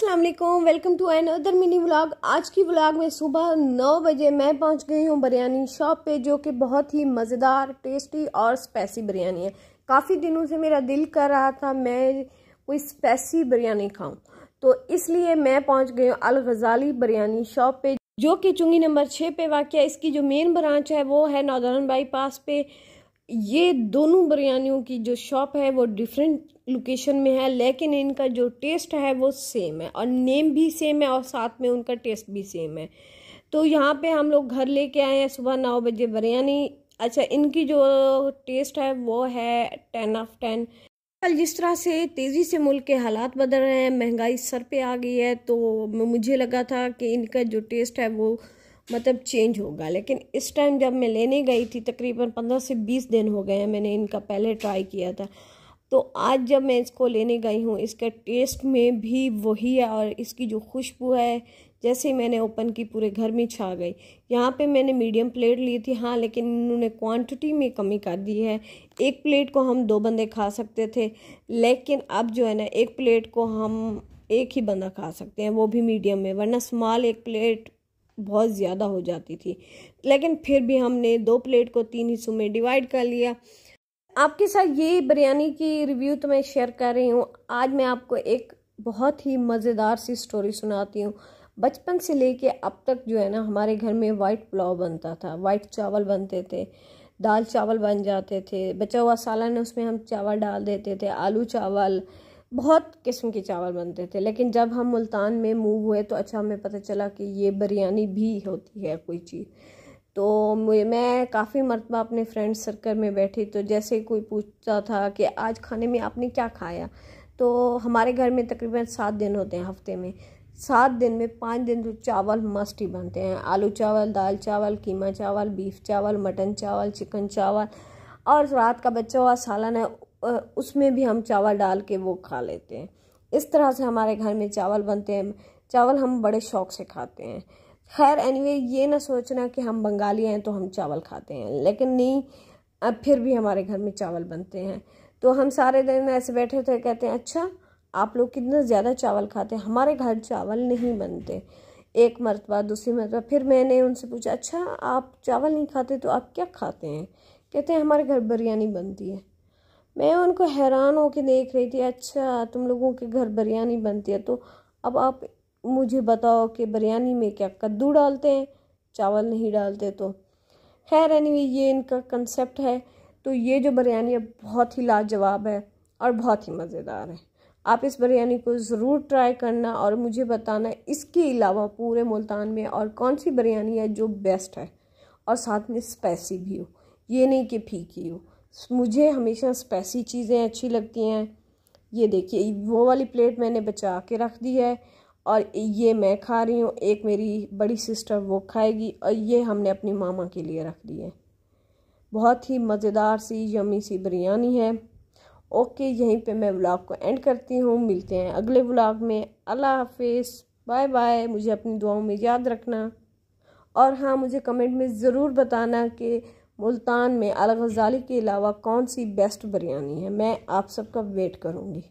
अस्सलाम वालेकुम, welcome to another mini vlog. आज की व्लॉग में सुबह 9 बजे मैं पहुंच गई हूं बिरयानी शॉप पे, जो कि बहुत ही मज़ेदार, टेस्टी और स्पाइसी बिरयानी है। काफ़ी दिनों से मेरा दिल कर रहा था मैं कोई स्पाइसी बिरयानी खाऊं, तो इसलिए मैं पहुंच गई हूँ अल गज़ाली बिरयानी शॉप पे, जो कि चुंगी नंबर 6 पे वाक़या। इसकी जो मेन ब्रांच है वो है नॉर्दर्न बाईपास पे। ये दोनों बिरयानियों की जो शॉप है वो डिफरेंट लोकेशन में है, लेकिन इनका जो टेस्ट है वो सेम है और नेम भी सेम है और साथ में उनका टेस्ट भी सेम है। तो यहाँ पे हम लोग घर लेके आए हैं सुबह 9 बजे बिरयानी। अच्छा, इनकी जो टेस्ट है वो है 10 ऑफ 10। कल जिस तरह से तेज़ी से मुल्क के हालात बदल रहे हैं, महंगाई सर पे आ गई है, तो मुझे लगा था कि इनका जो टेस्ट है वो मतलब चेंज होगा। लेकिन इस टाइम जब मैं लेने गई थी, तकरीबन 15 से 20 दिन हो गए हैं मैंने इनका पहले ट्राई किया था, तो आज जब मैं इसको लेने गई हूँ, इसका टेस्ट में भी वही है और इसकी जो खुशबू है जैसे ही मैंने ओपन की पूरे घर में छा गई। यहाँ पे मैंने मीडियम प्लेट ली थी, हाँ, लेकिन इन्होंने क्वांटिटी में कमी कर दी है। एक प्लेट को हम 2 बंदे खा सकते थे, लेकिन अब जो है ना, एक प्लेट को हम एक ही बंदा खा सकते हैं, वो भी मीडियम में, वरना स्मॉल एक प्लेट बहुत ज़्यादा हो जाती थी। लेकिन फिर भी हमने 2 प्लेट को 3 हिस्सों में डिवाइड कर लिया। आपके साथ ये बिरयानी की रिव्यू तो मैं शेयर कर रही हूँ। आज मैं आपको एक बहुत ही मज़ेदार सी स्टोरी सुनाती हूँ। बचपन से लेके अब तक जो है ना, हमारे घर में वाइट पुलाव बनता था, वाइट चावल बनते थे, दाल चावल बन जाते थे, बचा हुआ सालन उसमें हम चावल डाल देते थे, आलू चावल, बहुत किस्म के चावल बनते थे। लेकिन जब हम मुल्तान में मूव हुए तो अच्छा हमें पता चला कि ये बिरयानी भी होती है कोई चीज़। तो मैं काफ़ी मरतबा अपने फ्रेंड सर्कल में बैठी, तो जैसे कोई पूछता था कि आज खाने में आपने क्या खाया, तो हमारे घर में तकरीबन 7 दिन होते हैं हफ्ते में। 7 दिन में 5 दिन तो चावल मस्ट ही बनते हैं। आलू चावल, दाल चावल, कीमा चावल, बीफ चावल, मटन चावल, चिकन चावल, और रात का बचा हुआ सालन है उसमें भी हम चावल डाल के वो खा लेते हैं। इस तरह से हमारे घर में चावल बनते हैं। चावल हम बड़े शौक़ से खाते हैं। खैर एनीवे, ये ना सोचना कि हम बंगाली हैं तो हम चावल खाते हैं, लेकिन नहीं, अब फिर भी हमारे घर में चावल बनते हैं। तो हम सारे दिन ऐसे बैठे थे, कहते हैं अच्छा आप लोग कितना ज़्यादा चावल खाते हैं, हमारे घर चावल नहीं बनते। एक मरतबा, दूसरी मरतबा फिर मैंने उनसे पूछा, अच्छा आप चावल नहीं खाते तो आप क्या खाते हैं? कहते हैं हमारे घर बिरयानी बनती है। मैं उनको हैरान होकर देख रही थी, अच्छा तुम लोगों के घर बिरयानी बनती है, तो अब आप मुझे बताओ कि बिरयानी में क्या कद्दू डालते हैं, चावल नहीं डालते? तो खैर एनीवे, ये इनका कंसेप्ट है। तो ये जो बिरयानी है बहुत ही लाजवाब है और बहुत ही मज़ेदार है। आप इस बिरयानी को ज़रूर ट्राई करना और मुझे बताना इसके अलावा पूरे मुल्तान में और कौन सी बिरयानी है जो बेस्ट है और साथ में स्पाइसी भी हो, ये नहीं कि फीकी हो। मुझे हमेशा स्पाइसी चीज़ें अच्छी लगती हैं। ये देखिए, वो वाली प्लेट मैंने बचा के रख दी है और ये मैं खा रही हूँ, एक मेरी बड़ी सिस्टर वो खाएगी, और ये हमने अपनी मामा के लिए रख दी है। बहुत ही मज़ेदार सी यम्मी सी बिरयानी है। ओके, यहीं पे मैं व्लॉग को एंड करती हूँ। मिलते हैं अगले व्लॉग में। अल्लाह हाफिज़, बाय बाय। मुझे अपनी दुआओं में याद रखना, और हाँ, मुझे कमेंट में ज़रूर बताना कि मुल्तान में अल गज़ाली के अलावा कौन सी बेस्ट बिरयानी है। मैं आप सबका वेट करूँगी।